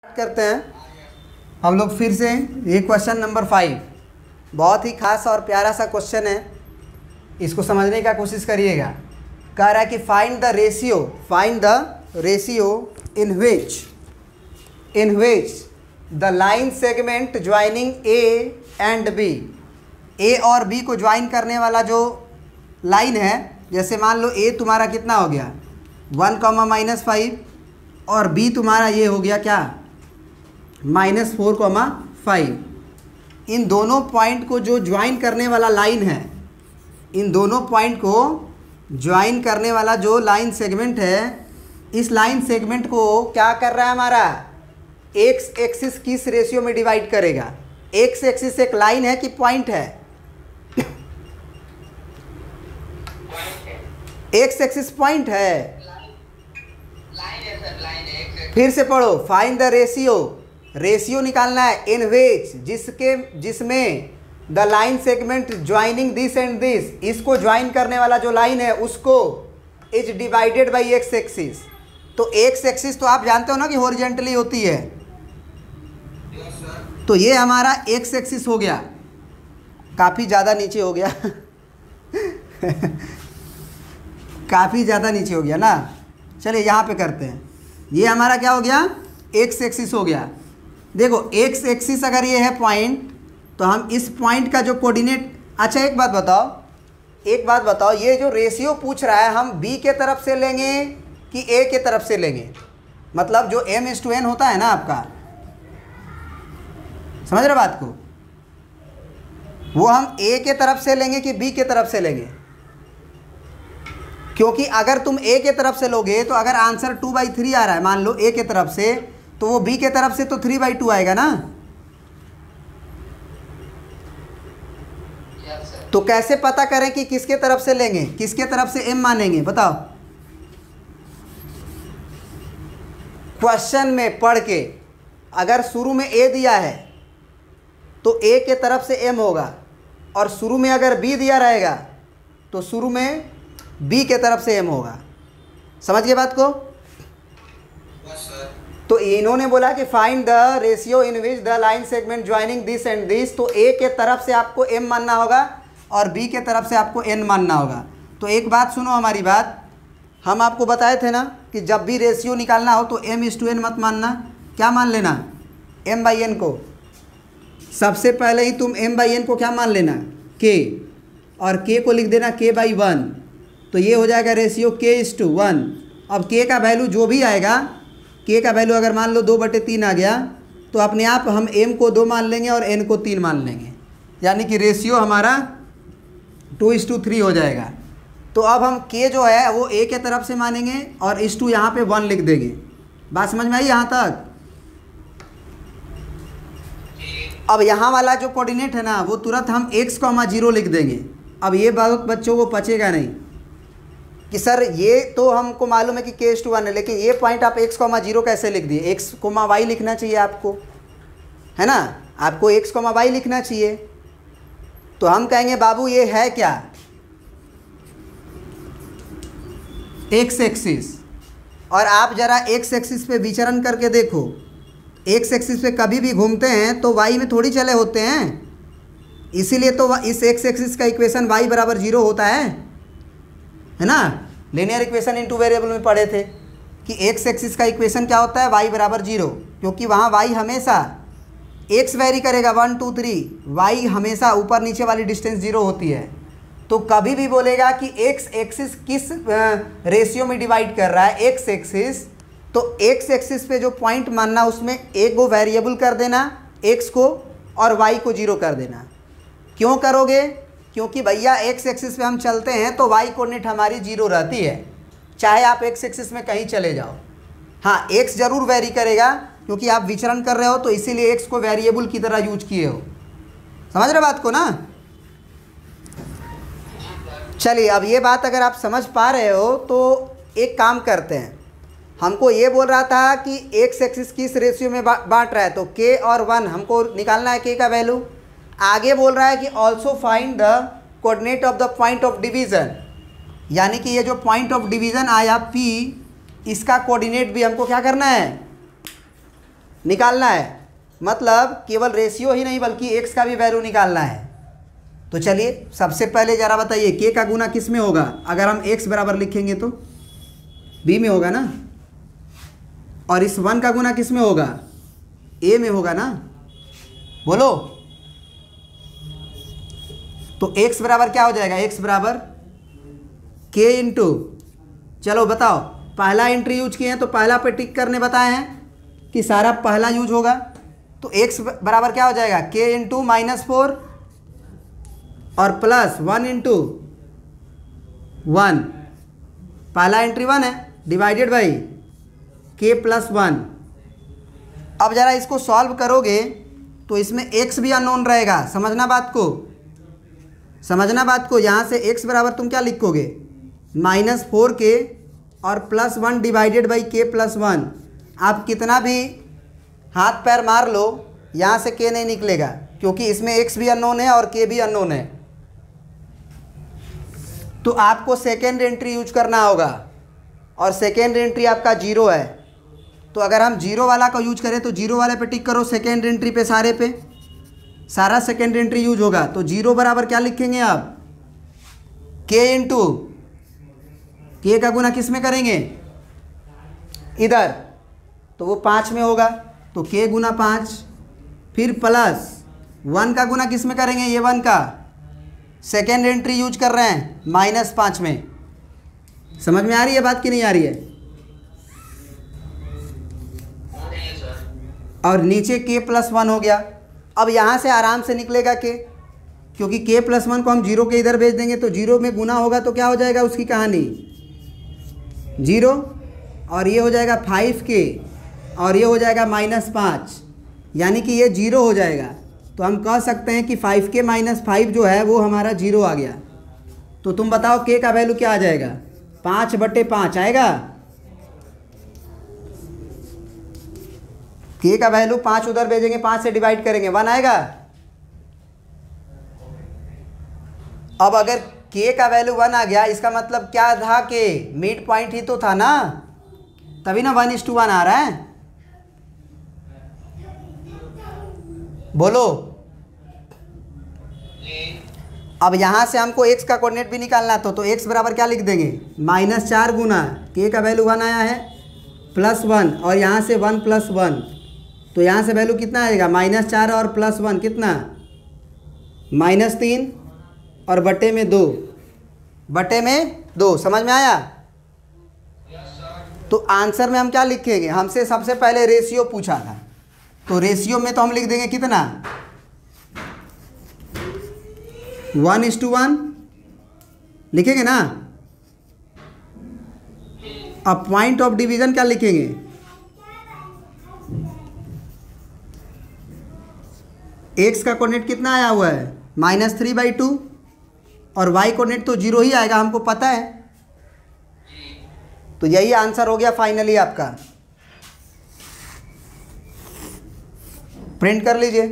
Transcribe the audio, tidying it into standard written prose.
करते हैं हम लोग फिर से। ये क्वेश्चन नंबर 5 बहुत ही खास और प्यारा सा क्वेश्चन है, इसको समझने का कोशिश करिएगा। कह रहा है कि find the ratio in which the line segment joining A and B, A और बी को ज्वाइन करने वाला जो लाइन है, जैसे मान लो ए तुम्हारा कितना हो गया 1,-5 और बी तुम्हारा ये हो गया क्या -4,5। इन दोनों पॉइंट को जो ज्वाइन करने वाला लाइन है, इन दोनों पॉइंट को ज्वाइन करने वाला जो लाइन सेगमेंट है, इस लाइन सेगमेंट को क्या कर रहा है हमारा एक्स एक्सिस किस रेशियो में डिवाइड करेगा। एक्स एक्सिस एक लाइन है कि पॉइंट है? एक्स एक्सिस पॉइंट है। फिर से पढ़ो, फाइंड द रेशियो निकालना है इन विच जिसमें the line segment joining this and this, इसको ज्वाइन करने वाला जो लाइन है उसको is divided by x axis. तो एक्स एक्सिस तो आप जानते हो ना कि हॉरिजॉन्टली होती है, तो ये हमारा एक्स एक्सिस हो गया, काफ़ी ज़्यादा नीचे हो गया काफ़ी ज़्यादा नीचे हो गया ना। चलिए यहाँ पे करते हैं, ये हमारा क्या हो गया एक्स एक्सिस हो गया। देखो एक्स एक्सिस अगर ये है पॉइंट, तो हम इस पॉइंट का जो कोऑर्डिनेट, अच्छा एक बात बताओ, ये जो रेशियो पूछ रहा है हम बी के तरफ से लेंगे कि ए के तरफ से लेंगे? मतलब जो m/n होता है ना आपका, समझ रहे बात को, वो हम ए के तरफ से लेंगे कि बी के तरफ से लेंगे? क्योंकि अगर तुम ए के तरफ से लोगे तो अगर आंसर 2/3 आ रहा है मान लो ए के तरफ से, तो वो बी के तरफ से तो 3/2 आएगा ना। तो कैसे पता करें कि किसके तरफ से लेंगे, किसके तरफ से m मानेंगे? बताओ। क्वेश्चन में पढ़ के अगर शुरू में a दिया है तो a के तरफ से m होगा, और शुरू में अगर b दिया रहेगा तो शुरू में b के तरफ से m होगा। समझ गए बात को? तो इन्होंने बोला कि find the ratio in which the line segment joining this and this, तो a के तरफ से आपको m मानना होगा और b के तरफ से आपको n मानना होगा। तो एक बात सुनो हमारी बात, हम आपको बताए थे ना कि जब भी रेशियो निकालना हो तो m/n मत मानना। क्या मान लेना? m/n को। सबसे पहले ही तुम m/n को क्या मान लेना k, और k को लिख देना k/1, तो ये हो जाएगा रेशियो k/1। अब k का वैल्यू जो भी आएगा, k का वैल्यू अगर मान लो 2/3 आ गया तो अपने आप हम m को 2 मान लेंगे और n को 3 मान लेंगे, यानी कि रेशियो हमारा 2:3 हो जाएगा। तो अब हम k जो है वो a के तरफ से मानेंगे और इस यहाँ पे 1 लिख देंगे। बात समझ में आई यहाँ तक? अब यहाँ वाला जो कोऑर्डिनेट है ना वो तुरंत हम x,0 लिख देंगे। अब ये बात बच्चों को पचेगा नहीं कि सर ये तो हमको मालूम है कि k/1 है, लेकिन ये पॉइंट आप x,0 कैसे लिख दिए? x,y लिखना चाहिए आपको, है ना, आपको x,y लिखना चाहिए। तो हम कहेंगे बाबू ये है क्या एक्स एक्सिस, और आप जरा एक्स एक्सिस पे विचरण करके देखो। एक्स एक्सिस पे कभी भी घूमते हैं तो वाई में थोड़ी चले होते हैं, इसीलिए तो इस एक्स एक्सिस का इक्वेशन y = 0 होता है ना। लीनियर इक्वेशन इन 2 वेरिएबल में पढ़े थे कि एक्स एक्सिस का इक्वेशन क्या होता है y = 0, क्योंकि वहाँ y हमेशा x वेरी करेगा 1 2 3, y हमेशा ऊपर नीचे वाली डिस्टेंस 0 होती है। तो कभी भी बोलेगा कि एक्स एक्सिस किस रेशियो में डिवाइड कर रहा है, एक्स एक्सिस, तो एक्स एक्सिस पे जो पॉइंट मानना उसमें एक को वेरिएबल कर देना x को और y को 0 कर देना। क्यों करोगे? क्योंकि भैया एक्स एक्सिस पे हम चलते हैं तो y कोऑर्डिनेट हमारी 0 रहती है, चाहे आप एक्स एक्सिस में कहीं चले जाओ। हाँ, x जरूर वेरी करेगा क्योंकि आप विचरण कर रहे हो, तो इसीलिए x को वेरिएबल की तरह यूज किए हो। समझ रहे बात को ना? चलिए, अब ये बात अगर आप समझ पा रहे हो तो एक काम करते हैं। हमको ये बोल रहा था कि एक्स एक्सिस किस रेशियो में बांट रहा है, तो k और 1 हमको निकालना है k का वैल्यू। आगे बोल रहा है कि also find the coordinate of the point of division, यानी कि ये जो पॉइंट ऑफ डिवीज़न आया P, इसका कोऑर्डिनेट भी हमको क्या करना है, निकालना है, मतलब केवल रेशियो ही नहीं बल्कि एक्स का भी वैल्यू निकालना है। तो चलिए सबसे पहले ज़रा बताइए के का गुना किस में होगा? अगर हम एक्स बराबर लिखेंगे तो बी में होगा ना, और इस 1 का गुना किस में होगा? ए में होगा ना। बोलो, तो x बराबर क्या हो जाएगा? x बराबर k इंटू, चलो बताओ, पहला एंट्री यूज किए हैं तो पहला पे टिक करने बताए हैं कि सारा पहला यूज होगा। तो x बराबर क्या हो जाएगा? k इंटू -4 और प्लस 1 इंटू 1, पहला एंट्री 1 है, डिवाइडेड बाई k प्लस 1। अब ज़रा इसको सॉल्व करोगे तो इसमें x भी अननोन रहेगा। समझना बात को, समझना बात को। यहाँ से x बराबर तुम क्या लिखोगे? -4k और plus 1 divided by k plus 1। आप कितना भी हाथ पैर मार लो, यहाँ से k नहीं निकलेगा, क्योंकि इसमें x भी अननोन है और k भी अननोन है। तो आपको सेकेंड एंट्री यूज करना होगा, और सेकेंड एंट्री आपका 0 है। तो अगर हम 0 वाला का यूज करें तो 0 वाले पे टिक करो, सेकेंड एंट्री पे सारे पे, सारा सेकेंड एंट्री यूज होगा। तो 0 बराबर क्या लिखेंगे आप? k इंटू, के का गुना किस में करेंगे? इधर, तो वो 5 में होगा, तो k गुना 5, फिर प्लस 1 का गुना किस में करेंगे? ये 1 का सेकेंड एंट्री यूज कर रहे हैं -5 में। समझ में आ रही है बात कि नहीं आ रही है? और नीचे k प्लस 1 हो गया। अब यहाँ से आराम से निकलेगा k, क्योंकि k प्लस 1 को हम 0 के इधर भेज देंगे तो 0 में गुना होगा तो क्या हो जाएगा उसकी कहानी? 0, और ये हो जाएगा 5k, और ये हो जाएगा -5, यानी कि ये 0 हो जाएगा। तो हम कह सकते हैं कि 5k - 5 जो है वो हमारा 0 आ गया। तो तुम बताओ k का वैल्यू क्या आ जाएगा? 5/5 आएगा। k का वैल्यू 5 उधर भेजेंगे, 5 से डिवाइड करेंगे, 1 आएगा। अब अगर k का वैल्यू 1 आ गया, इसका मतलब क्या था? कि मिड पॉइंट ही तो था ना, तभी ना 1:1 आ रहा है। बोलो, अब यहाँ से हमको x का कोऑर्डिनेट भी निकालना तो x बराबर क्या लिख देंगे? -4 गुना k का वैल्यू 1 आया है प्लस 1, और यहाँ से 1 प्लस 1, तो यहाँ से वैल्यू कितना आएगा? -4 और प्लस 1 कितना? -3 और बटे में 2, बटे में 2। समझ में आया? तो आंसर में हम क्या लिखेंगे? हमसे सबसे पहले रेशियो पूछा था, तो रेशियो में तो हम लिख देंगे कितना? 1:1 लिखेंगे ना। अब पॉइंट ऑफ डिवीजन क्या लिखेंगे? x का कोऑर्डिनेट कितना आया हुआ है? -3/2, और y कोऑर्डिनेट तो 0 ही आएगा, हमको पता है। तो यही आंसर हो गया फाइनली आपका। प्रिंट कर लीजिए।